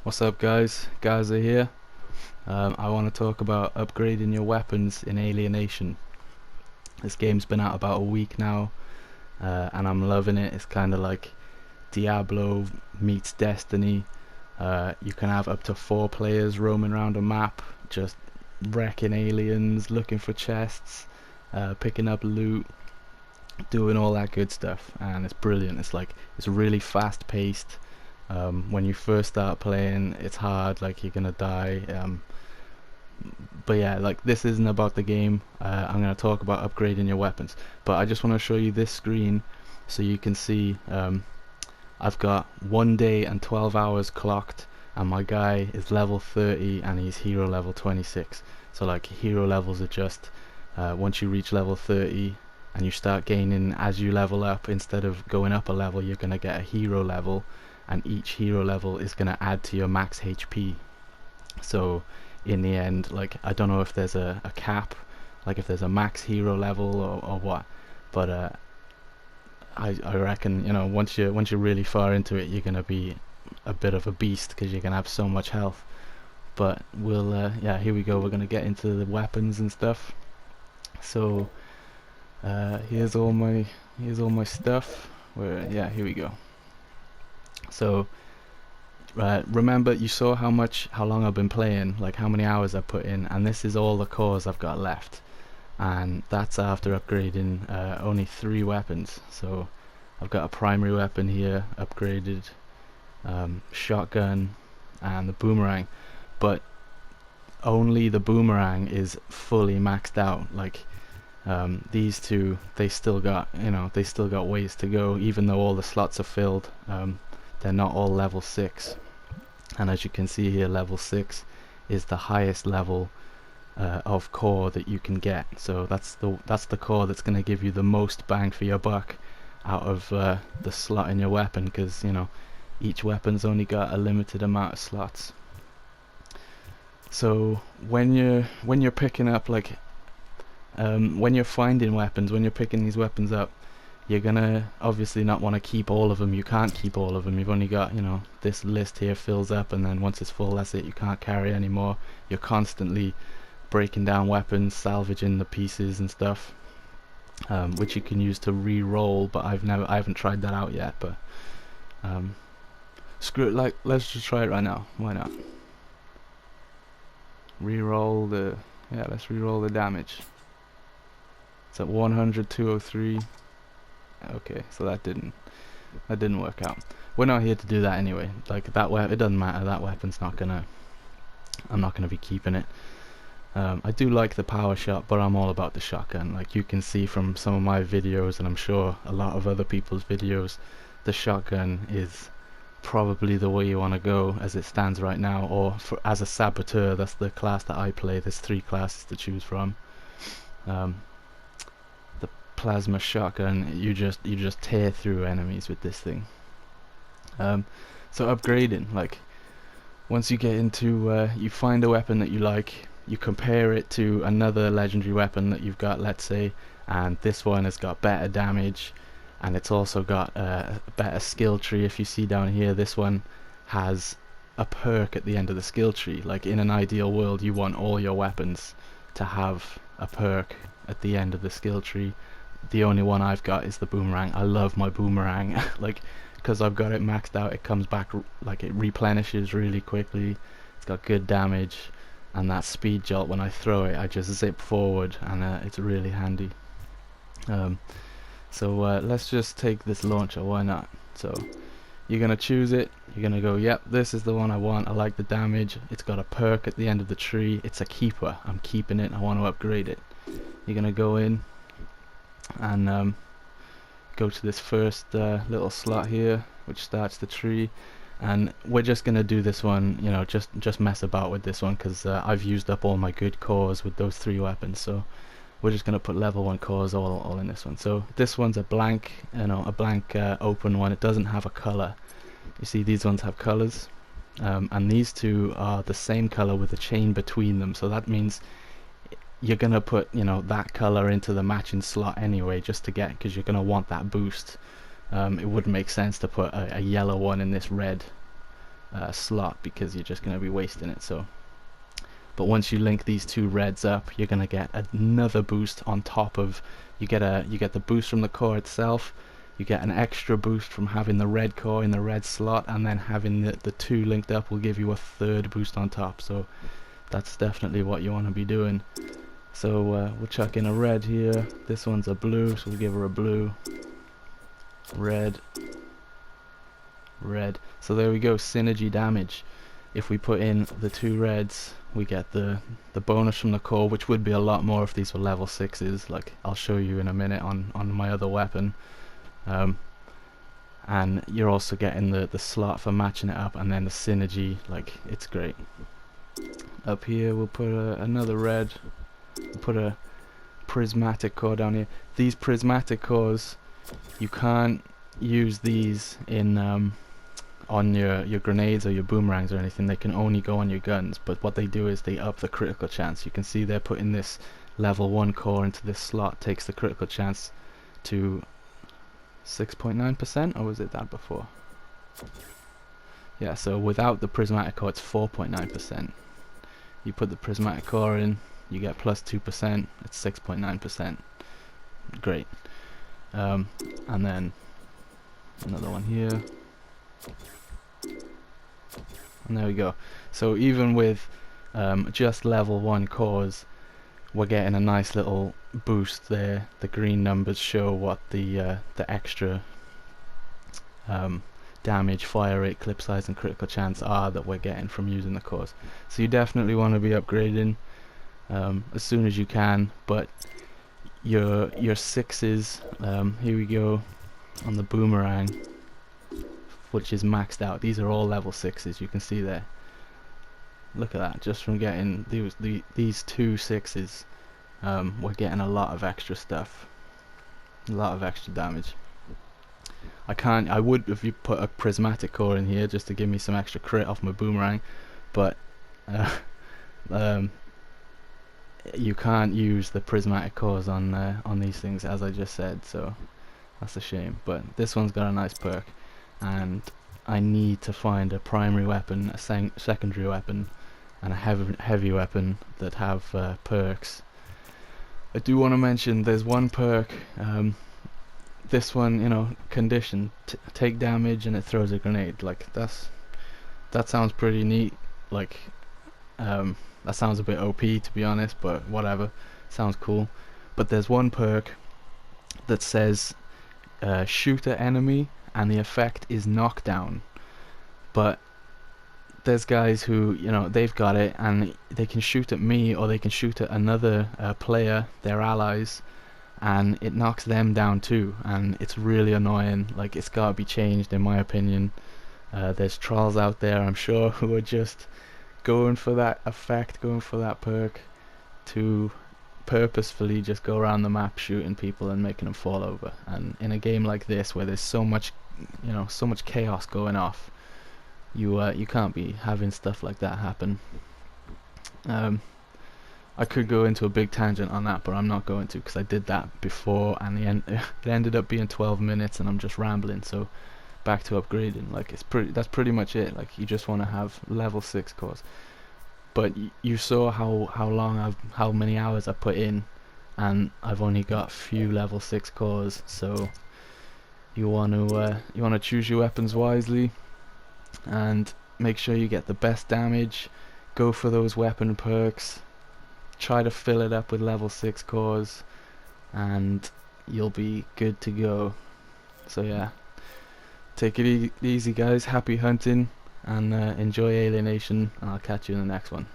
What's up, guys? Gaza here. I want to talk about upgrading your weapons in Alienation. This game's been out about a week now, and I'm loving it. It's kind of like Diablo meets Destiny. You can have up to 4 players roaming around a map, just wrecking aliens, looking for chests, picking up loot, doing all that good stuff, and it's brilliant. It's really fast paced. When you first start playing, it's hard, like you're gonna die. But yeah, like this isn't about the game. I'm gonna talk about upgrading your weapons, but I just want to show you this screen so you can see. I've got 1 day and 12 hours clocked, and my guy is level 30 and he's hero level 26. So like hero levels are just once you reach level 30 and you start gaining as you level up, instead of going up a level, you're gonna get a hero level, and each hero level is gonna add to your max HP. So in the end, like, I don't know if there's a cap, like if there's a max hero level or what, but I reckon, you know, once you're really far into it, you're gonna be a bit of a beast because you're gonna have so much health. But we'll yeah, here we go. We're gonna get into the weapons and stuff. So here's all my stuff. Yeah, here we go. So remember, you saw how long I've been playing, like how many hours I put in, and this is all the cores I've got left, and that's after upgrading only 3 weapons. So I've got a primary weapon here upgraded, shotgun, and the boomerang, but only the boomerang is fully maxed out. Like these two, they still got ways to go, even though all the slots are filled. They're not all level 6, and as you can see here, level 6 is the highest level of core that you can get. So that's the core that's going to give you the most bang for your buck out of the slot in your weapon, because you know each weapon's only got a limited amount of slots. So when you're picking up, like when you're finding weapons, when you're picking these weapons up, you're gonna obviously not want to keep all of them. You can't keep all of them. You've only got, you know, this list here fills up, and then once it's full, that's it. You can't carry anymore. You're constantly breaking down weapons, salvaging the pieces and stuff, which you can use to re-roll. But I haven't tried that out yet. But screw it. Like, let's just try it right now. Why not? Re-roll the let's re-roll the damage. It's at 100, 203. Okay, so that didn't work out. We're not here to do that anyway. Like that it doesn't matter. That weapon's not gonna. I'm not gonna be keeping it. I do like the power shot, but I'm all about the shotgun. Like you can see from some of my videos, and I'm sure a lot of other people's videos, the shotgun is probably the way you want to go as it stands right now. Or as a saboteur, that's the class that I play. There's 3 classes to choose from. Plasma shotgun, you just tear through enemies with this thing. So upgrading, like once you get into you find a weapon that you like, you compare it to another legendary weapon that you've got, let's say, and this one has got better damage, and it's also got a better skill tree. If you see down here, this one has a perk at the end of the skill tree. Like in an ideal world, you want all your weapons to have a perk at the end of the skill tree. The only one I've got is the boomerang. I love my boomerang. Like, because I've got it maxed out, it comes back, like it replenishes really quickly. It's got good damage, and that speed jolt, when I throw it, I just zip forward, and it's really handy. So let's just take this launcher, why not? So you're gonna choose it, you're gonna go, yep, this is the one I want. I like the damage, it's got a perk at the end of the tree, it's a keeper, I'm keeping it, I want to upgrade it. You're gonna go in and go to this first little slot here, which starts the tree, and we're just gonna do this one, you know, just mess about with this one, because I've used up all my good cores with those 3 weapons. So we're just gonna put level 1 cores all in this one. So this one's a blank, you know, a blank open one. It doesn't have a color. You see, these ones have colors, and these 2 are the same color with a chain between them. So that means you're gonna put, you know, that color into the matching slot anyway, just to get, because you're gonna want that boost. It wouldn't make sense to put a yellow one in this red slot, because you're just going to be wasting it. So, but once you link these two reds up, you're going to get another boost on top of, you get the boost from the core itself, you get an extra boost from having the red core in the red slot, and then having the two linked up will give you a third boost on top. So that's definitely what you want to be doing. So we'll chuck in a red here. This one's a blue, so we'll give her a blue. Red. Red. So there we go, synergy damage. If we put in the two reds, we get the bonus from the core, which would be a lot more if these were level 6s, like I'll show you in a minute on my other weapon. And you're also getting the slot for matching it up, and then the synergy, like, it's great. Up here we'll put another red. We'll put a prismatic core down here. These prismatic cores, you can't use these in on your grenades or your boomerangs or anything. They can only go on your guns, but what they do is they up the critical chance. You can see they're putting this level 1 core into this slot, takes the critical chance to 6.9%, or was it that before? Yeah, so without the prismatic core it's 4.9%. You put the prismatic core in, you get plus 2%, it's 6.9%. Great. And then another one here. And there we go. So even with just level 1 cores, we're getting a nice little boost there. The green numbers show what the extra damage, fire rate, clip size and critical chance are that we're getting from using the cores. So you definitely want to be upgrading as soon as you can, but your 6s, here we go on the boomerang, which is maxed out. These are all level 6s, you can see there. Look at that, just from getting these two 6s, we're getting a lot of extra stuff, a lot of extra damage. I would if you put a prismatic core in here just to give me some extra crit off my boomerang, but you can't use the prismatic cores on these things, as I just said, so that's a shame. But this one's got a nice perk, and I need to find a primary weapon, a secondary weapon, and a heavy weapon that have perks. I do want to mention there's one perk, this one, you know, condition, take damage and it throws a grenade. Like that sounds pretty neat. Like that sounds a bit OP, to be honest, but whatever, sounds cool. But there's one perk that says shoot at enemy and the effect is knockdown, but there's guys who, you know, they've got it and they can shoot at me or they can shoot at another player, their allies, and it knocks them down too, and it's really annoying. Like, it's gotta be changed in my opinion. There's trolls out there, I'm sure, who are just going for that effect, going for that perk to purposefully just go around the map shooting people and making them fall over. And in a game like this where there's so much, you know, so much chaos going off, you can't be having stuff like that happen. I could go into a big tangent on that, but I'm not going to, because I did that before and it ended up being 12 minutes and I'm just rambling. So back to upgrading, like that's pretty much it. Like, you just want to have level 6 cores. But you saw how many hours I put in, and I've only got few level 6 cores. So you want to choose your weapons wisely and make sure you get the best damage. Go for those weapon perks. Try to fill it up with level 6 cores and you'll be good to go. So yeah, take it easy guys, happy hunting, and enjoy Alienation, and I'll catch you in the next one.